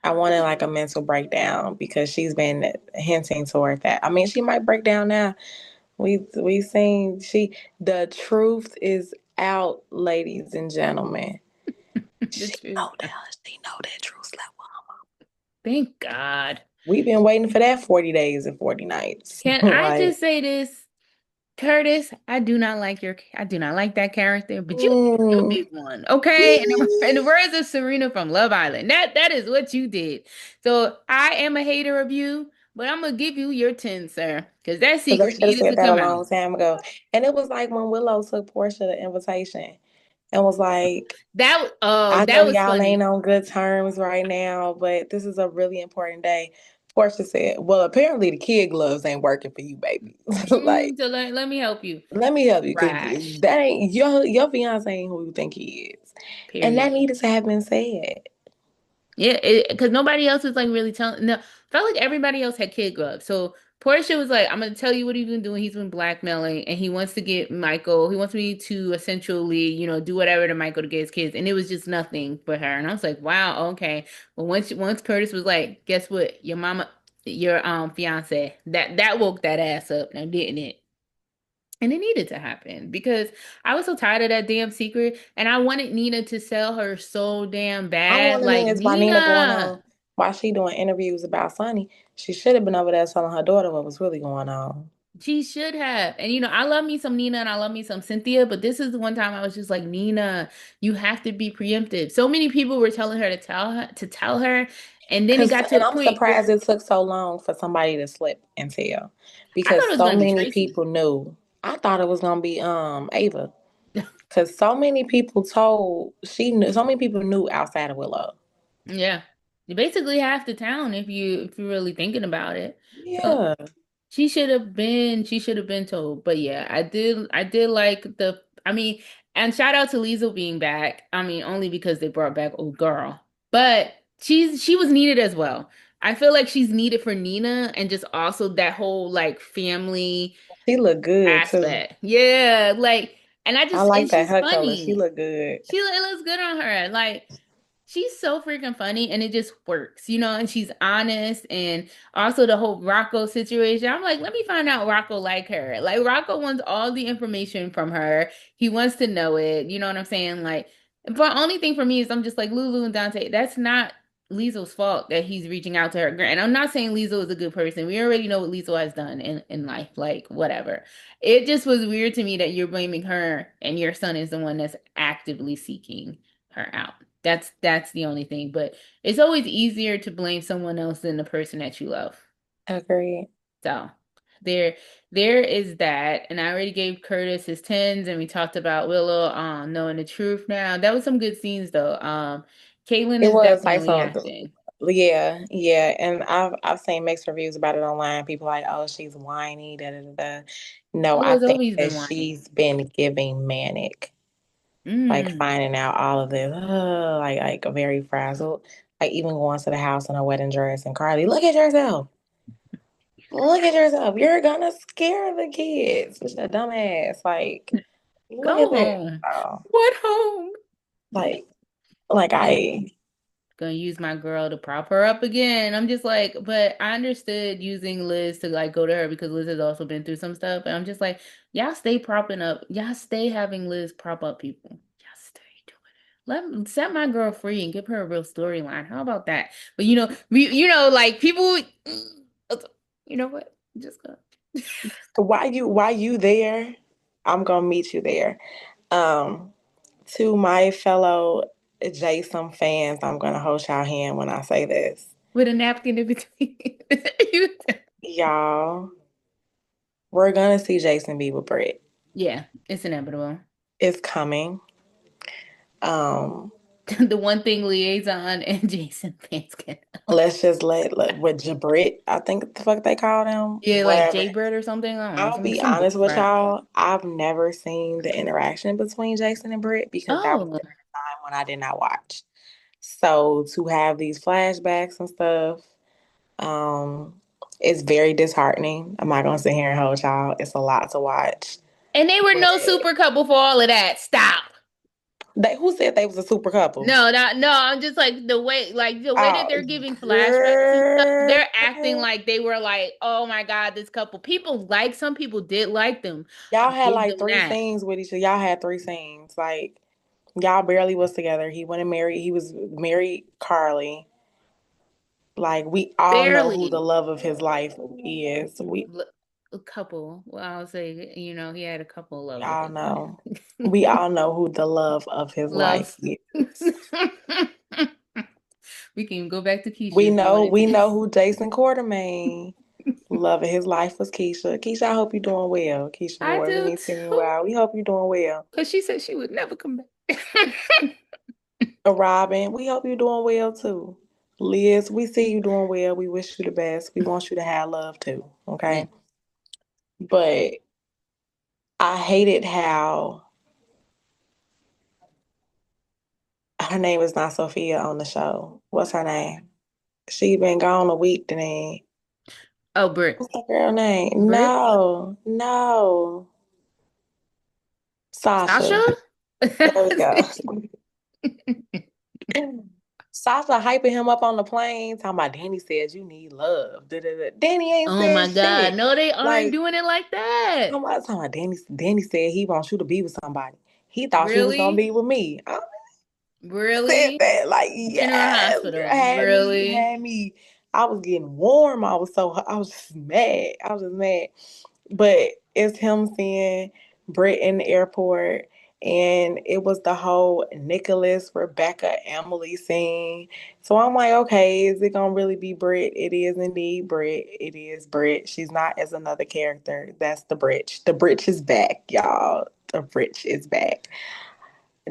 I wanted like a mental breakdown because she's been hinting toward that. I mean, she might break down now. We seen she the truth is out, ladies and gentlemen. The She truth. know that. She know that truth level. Thank God. We've been waiting for that 40 days and 40 nights. Can I Like, just say this? Curtis, I do not like that character, but you did a mm, big one, okay? And the words of Serena from Love Island, that is what you did. So I am a hater of you, but I'm gonna give you your 10, sir, because that because they secret should have needed said to that a come out. long time ago. And it was like when Willow took Portia the invitation and was like, I That know was y'all ain't funny. on good terms right now, but this is a really important day. Portia said, well, apparently the kid gloves ain't working for you, baby. Like, So let me help you. let me help you because Rash. that ain't your fiance ain't who you think he is. And that Period. needed to have been said. Yeah, because nobody else was like really telling. No, felt like everybody else had kid gloves. So Portia was like, I'm gonna tell you what he's been doing. He's been blackmailing, and he wants to get Michael. He wants me to essentially, do whatever to Michael to get his kids. And it was just nothing for her. And I was like, wow, okay. But once Curtis was like, guess what? Your mama, your fiance, that woke that ass up now, didn't it? And it needed to happen because I was so tired of that damn secret, and I wanted Nina to sell her so damn I'm bad. wondering Like is why Nina going on, Nina. why she doing interviews about Sonny. She should have been over there telling her daughter what was really going on. She should have. And I love me some Nina and I love me some Cynthia, but this is the one time I was just like, Nina, you have to be preemptive. So many people were telling her to tell her, and then it got to And a I'm point surprised where it took so long for somebody to slip and tell I thought because it was so gonna be many Tracy. people knew. I thought it was gonna be Ava because so many people told she knew. So many people knew outside of Willow. Yeah. Basically half the town if you're really thinking about it. So Yeah, she should have been told. But yeah, I did like I mean, and shout out to Liesel being back. I mean, only because they brought back old girl. But she was needed as well. I feel like she's needed for Nina and just also that whole like family she looked good too. aspect. Yeah, I and like that she's her color. She funny. looked good. It looks good on her. Like she's so freaking funny and it just works, and she's honest and also the whole Rocco situation. I'm like, let me find out Rocco like her. Like Rocco wants all the information from her. He wants to know it. You know what I'm saying? Like, but only thing for me is I'm just like Lulu and Dante, that's not Liesel's fault that he's reaching out to her. And I'm not saying Liesel is a good person. We already know what Liesel has done in life. Like, whatever. It just was weird to me that you're blaming her and your son is the one that's actively seeking her out. That's the only thing. But it's always easier to blame someone else than the person that you love. Agreed. So there there is that. And I already gave Curtis his tens and we talked about Willow knowing the truth now. That was some good scenes though. Caitlin It is was like definitely some, acting. yeah, yeah. And I've seen mixed reviews about it online. People like, oh, she's whiny, da da da da. No, Willow I has think always that been whiny. she's been giving manic, like Mm. finding out all of this, like very frazzled. Like even going to the house in a wedding dress and Carly, look at yourself. Look at yourself. You're gonna scare the kids. Such a dumbass. Like, look Go at this. home. Oh, What home? like, like I Gonna use my girl to prop her up again. I'm just like, but I understood using Liz to like go to her because Liz has also been through some stuff. And I'm just like, y'all stay propping up, y'all stay having Liz prop up people. Y'all stay doing it. Set my girl free and give her a real storyline. How about that? But like people, you know what? Just go. why you there? I'm gonna meet you there. Um, to my fellow Jason fans, I'm gonna hold y'all hand when I say this. With a napkin in between. You- Y'all, we're gonna see Jason be with Britt. yeah, it's inevitable. It's coming. Um, The one thing liaison and Jason fans can. let's just let with Jabrit, I think the fuck they call them, Yeah, like whatever. Jaybird or something. I don't know, I'll be some honest bull with crap. y'all. I've never seen the interaction between Jason and Britt because that was Oh, during a time when I did not watch. So to have these flashbacks and stuff, um, it's very disheartening. I'm not gonna sit here and hold y'all. It's a lot to watch. and they were But no super couple for all of that. Stop. who said they was a super couple? No, no. I'm just like the way that Oh, they're giving flashbacks and stuff. girl. They're acting like they were like, oh my God, this couple. Some people did like them. Y'all I had give like them three that. scenes with each other. Y'all had three scenes. Like y'all barely was together. He went and married. He was married Carly. Like we all know who the Barely. love of his life is. L- a couple. Well, I'll say, he had a couple We love of all his know. life. We all know who the love of his life Loves. is. We can go back to Keisha if you wanted We to. know who Jason Quartermain. Love of his life was Keisha. Keisha, I hope you're doing well. Keisha I Moore, let do me send you too. out. We hope you're doing well. Because she said she would never come back. Robin, we hope you're doing well too. Liz, we see you doing well. We wish you the best. We want you to have love too. Yeah. Okay. But I hated how her name is not Sophia on the show. What's her name? She been gone a week, Deneen. Oh, Brit. What's that girl name? Brit? No, no. Sasha? Sasha. There we go. Sasha hyping him up on the plane, talking about Danny says you need love. Da, da, da. Danny ain't Oh said my God. shit. No, they aren't Like, doing it like that. talking about Danny said he wants you to be with somebody. He thought you was gonna Really? be with me. I said Really? that like, General yes, girl, Hospital. Really? had me. I was getting warm. I was just mad. I was just mad. But it's him seeing Britt in the airport, and it was the whole Nicholas, Rebecca, Emily scene. So I'm like, okay, is it gonna really be Britt? It is indeed Britt. It is Britt. She's not as another character. That's the Britch. The Britch is back, y'all. The Britch is back.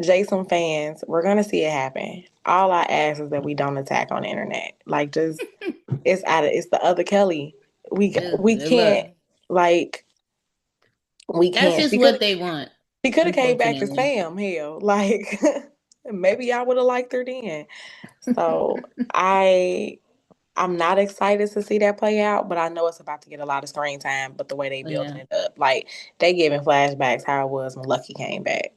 Jason fans, we're gonna see it happen. All I ask is that we don't attack on the internet. Like, just it's the other Kelly. Ugh, We good luck. can't, like, we That's can't. just what they want, She could have came back to unfortunately. Sam. Hell, like, maybe I would have liked her then. So I I'm not excited to see that play out, but I know it's about to get a lot of screen time. But the way they building Yeah. it up, like they giving flashbacks how it was when Lucky came back.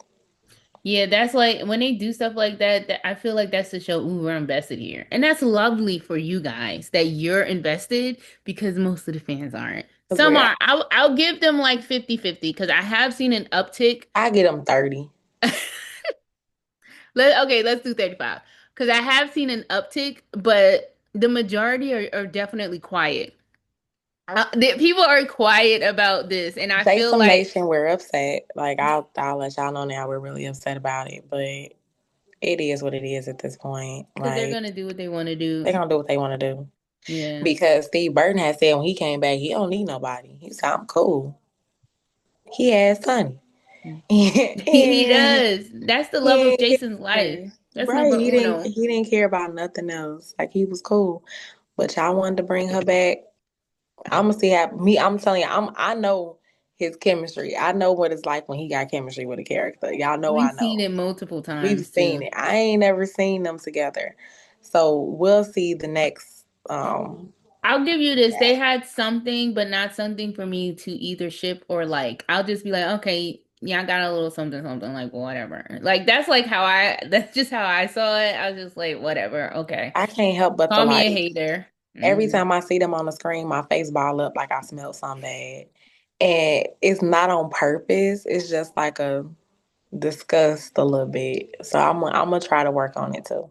Yeah, that's like when they do stuff like that, I feel like that's to show, ooh, we're invested here. And that's lovely for you guys that you're invested because most of the fans aren't. Cause Some are. I'll give them like 50-50 because I have seen an uptick. I get them 30. Okay, let's do 35. Because I have seen an uptick, but the majority are definitely quiet. People are quiet about this, and I feel Jason like Nation, we're upset. Like I'll let y'all know now we're really upset about it, but it is what it is at this point. because they're Like gonna do what they want to they do. gonna do what they want to do. Yeah. Because Steve Burton had said when he came back, he don't need nobody. He said, I'm cool. He has Sonny. He And does. That's the love he of ain't Jason's life. care. That's Right. number uno. He didn't care about nothing else. Like he was cool. But y'all wanted to bring her back. I'm gonna see how I'm telling you, I know his chemistry. I know what it's like when he got chemistry with a character. Y'all know I We've seen know. it multiple We've times seen too. it. I ain't never seen them together. So we'll see the next I'll give you this. They had something, but not something for me to either ship or like. I'll just be like, okay, yeah, I got a little something, something, like whatever. Like that's like that's just how I saw it. I was just like, whatever, okay. I can't help but to Call me a like hater. every Hmm. time I see them on the screen, my face ball up like I smelled something bad. And it's not on purpose. It's just like a disgust a little bit. So I'm gonna try to work on it too.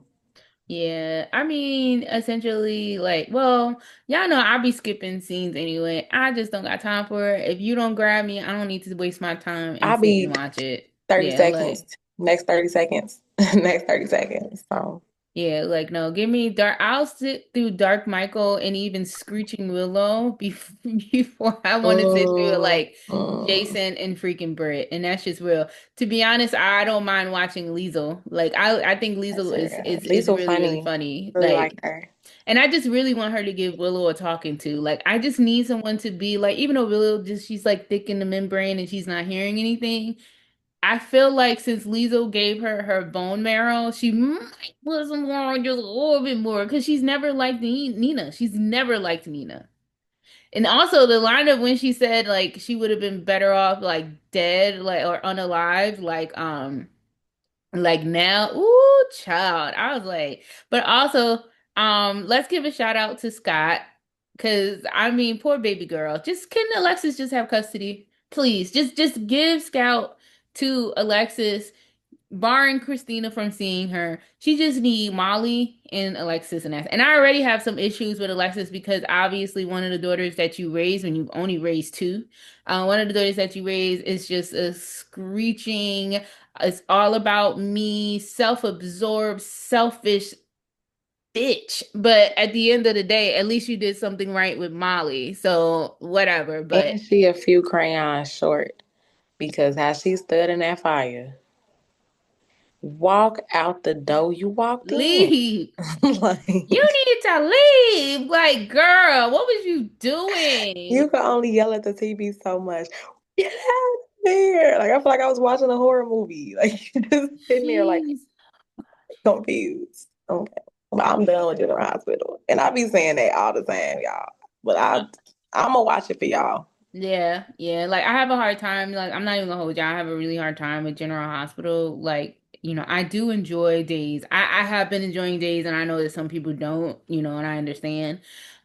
Yeah, I mean, essentially, like, well, y'all know I'll be skipping scenes anyway. I just don't got time for it. If you don't grab me, I don't need to waste my time and I'll sit and be watch it. 30 Yeah, seconds. like, Next 30 seconds. Next 30 seconds. So yeah, like, no, give me Dark. I'll sit through Dark Michael and even Screeching Willow before I want to sit through mm, like mm. Jason and freaking Britt, and that's just real. To be honest, I don't mind watching Liesel. Like, I think That's Liesel is real. is is Lisa's really really funny. funny. Really like Like. her. And I just really want her to give Willow a talking to. Like, I just need someone to be like, even though Willow just she's like thick in the membrane and she's not hearing anything. I feel like since Lizzo gave her her bone marrow, she might put some more, just a little bit more, because she's never liked Nina. She's never liked Nina. And also the line of when she said like she would have been better off like dead, like or unalived, like now, ooh, child. I was like, but also, let's give a shout out to Scott. Cause I mean, poor baby girl. Just can Alexis just have custody? Please. Just give Scout to Alexis, barring Christina from seeing her. She just need Molly and Alexis and that. And I already have some issues with Alexis because obviously one of the daughters that you raise when you've only raised two, one of the daughters that you raise is just a screeching, it's all about me, self-absorbed, selfish bitch. But at the end of the day, at least you did something right with Molly. So whatever. And But she a few crayons short because how she stood in that fire. Walk out the door you walked in. leave. Like You need to leave. Like, girl, what was you you doing? can only yell at the TV so much. Get out of there. Like I feel like I was watching a horror movie. Like just sitting there like Jeez. confused. Okay. But I'm done with General Hospital. And I be saying that all the time, y'all. But Uh, I'm gonna watch it for y'all. Yeah, yeah. Like I have a hard time. Like I'm not even gonna hold you. I have a really hard time with General Hospital. Like, I do enjoy days. I have been enjoying days, and I know that some people don't, and I understand.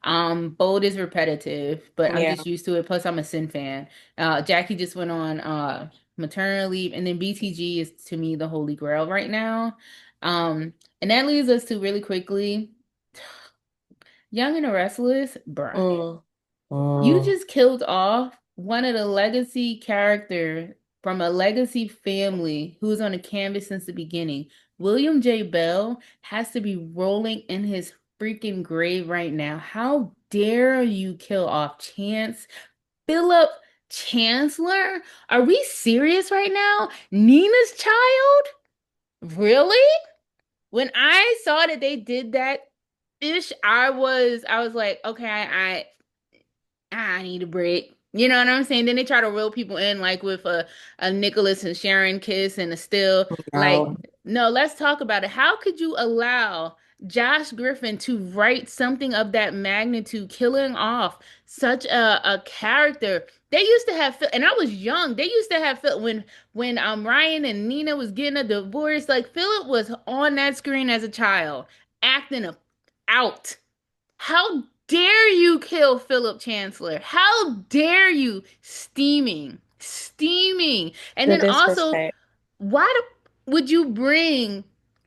Bold is repetitive, but I'm Yeah. just used to it. Plus, I'm a Sin fan. Jackie just went on maternity leave, and then BTG is to me the holy grail right now. And that leads us to really quickly, Young and the Restless, bruh. Mm. You Mm. just killed off one of the legacy character from a legacy family who's on the canvas since the beginning. William J. Bell has to be rolling in his freaking grave right now. How dare you kill off Chance Philip Chancellor? Are we serious right now? Nina's child? Really? When I saw that they did that ish, I was like, okay, I need a break. You know what I'm saying? Then they try to reel people in like with a Nicholas and Sharon kiss and a still like, No. no, let's talk about it. How could you allow Josh Griffin to write something of that magnitude, killing off such a character? They used to have, and I was young. They used to have when Ryan and Nina was getting a divorce. Like Philip was on that screen as a child, acting out. How dare you kill Philip Chancellor? How dare you? Steaming, steaming. And The then also, disrespect. why would you bring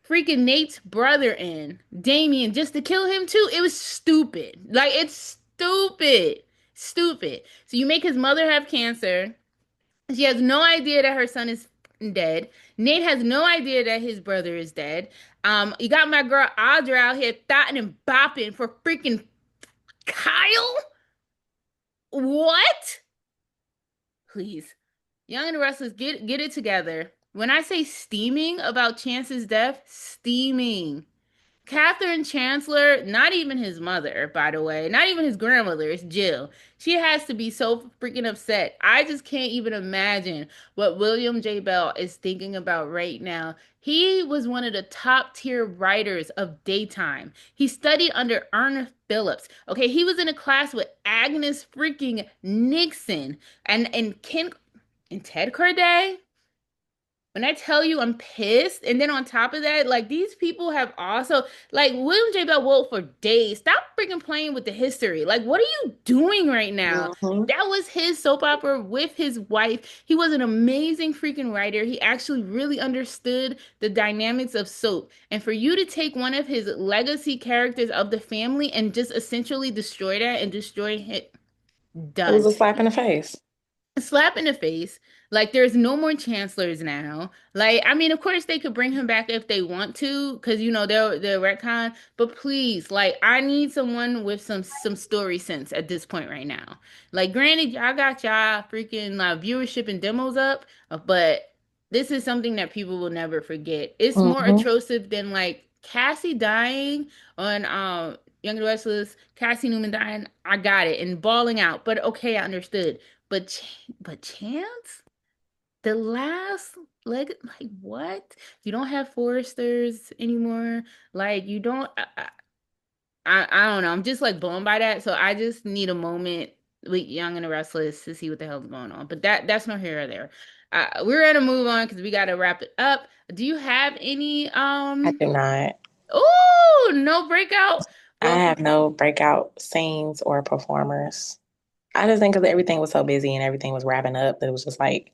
freaking Nate's brother in, Damien, just to kill him too? It was stupid. Like, it's stupid. Stupid. So you make his mother have cancer. She has no idea that her son is dead. Nate has no idea that his brother is dead. You got my girl Audra out here thotting and bopping for freaking Kyle? What? Please. Young and the Restless, get it together. When I say steaming about Chance's death, steaming. Catherine Chancellor, not even his mother, by the way, not even his grandmother, it's Jill. She has to be so freaking upset. I just can't even imagine what William J. Bell is thinking about right now. He was one of the top tier writers of daytime. He studied under Ernest Phillips. Okay, he was in a class with Agnes freaking Nixon and Ken and Ted Corday. When I tell you I'm pissed, and then on top of that, like these people have also like William J. Bell Wolf for days. Stop freaking playing with the history. Like, what are you doing right now? Hmm. That was his soap opera with his wife. He was an amazing freaking writer. He actually really understood the dynamics of soap. And for you to take one of his legacy characters of the family and just essentially destroy that and destroy it, It was done. a slap in the face. Slap in the face. Like there's no more chancellors now. Like I mean, of course they could bring him back if they want to, because they're retcon. But please, like I need someone with some story sense at this point right now. Like granted, y'all got y'all freaking viewership and demos up, but this is something that people will never forget. It's more Hmm. atrocious than like Cassie dying on Young and the Restless, Cassie Newman dying. I got it and balling out, but okay, I understood. But Chance, the last like what? You don't have Foresters anymore. Like you don't. I don't know. I'm just like blown by that. So I just need a moment with Young and the Restless to see what the hell's going on. But that's no here or there. We're gonna move on because we gotta wrap it up. Do you have any I do not. Oh, no breakout? I Well, have no breakout scenes or performers. I just think because everything was so busy and everything was wrapping up that it was just like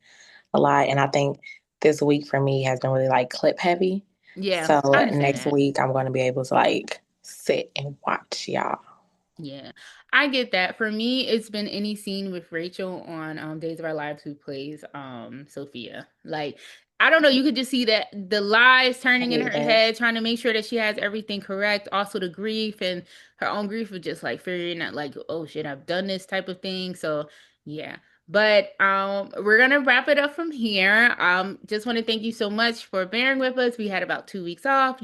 a lot. And I think this week for me has been really like clip heavy. yeah, So I understand next that. week I'm going to be able to like sit and watch y'all. Yeah, I get that. For me, it's been any scene with Rachel on Days of Our Lives who plays Sophia. Like, I don't know, you could just see that the lies I turning in get her that. head, trying to make sure that she has everything correct. Also the grief and her own grief of just like figuring out like, oh shit, I've done this type of thing. So yeah. But we're gonna wrap it up from here. Just want to thank you so much for bearing with us. We had about 2 weeks off,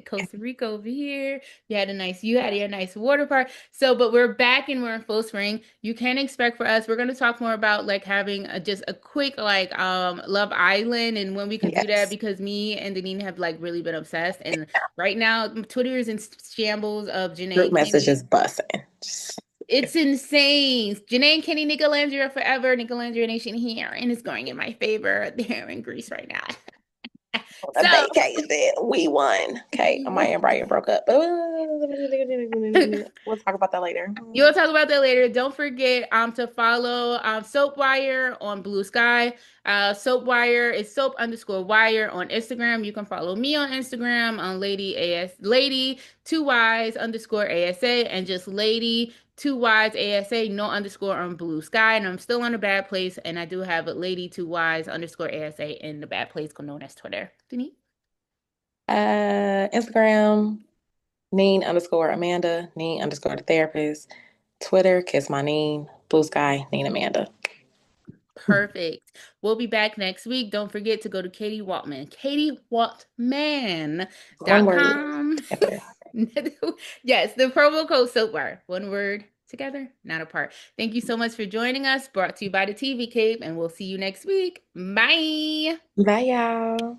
Costa Rica over here. You had your nice water park. So, but we're back and we're in full swing. You can expect for us, we're going to talk more about like having just a quick like Love Island and when we could do that Yes. because me and Deneen have like really been obsessed. And right now, Twitter is in shambles of Group Janae message claiming is busting. It's insane. Janae and Kenny Nicolandria forever. Nicolandria Nation here, and it's going in my favor. They're in Greece right now. A So vacation. We won. Okay, Amaya and Brian broke up. We'll talk about that later. you'll talk about that later. Don't forget to follow Soapwire on Blue Sky. Soapwire is soap_wire on Instagram. You can follow me on Instagram on Lady 2Ys_ASA and just Lady 2Ys ASA, no underscore on Blue Sky. And I'm still on the bad place, and I do have a Lady 2Ys_ASA in the bad place known as Twitter. Denise? Instagram, Neen_Amanda, Neen_ the therapist. Twitter, Kiss My Neen. Blue Sky, Neen Amanda. Perfect. We'll be back next week. Don't forget to go to Katie Waltman, One word. KatieWaltman.com. Together. Yes, the promo code SOAPBAR. One word together, not apart. Thank you so much for joining us. Brought to you by the TV Cape, and we'll see you next week. Bye. Bye, y'all.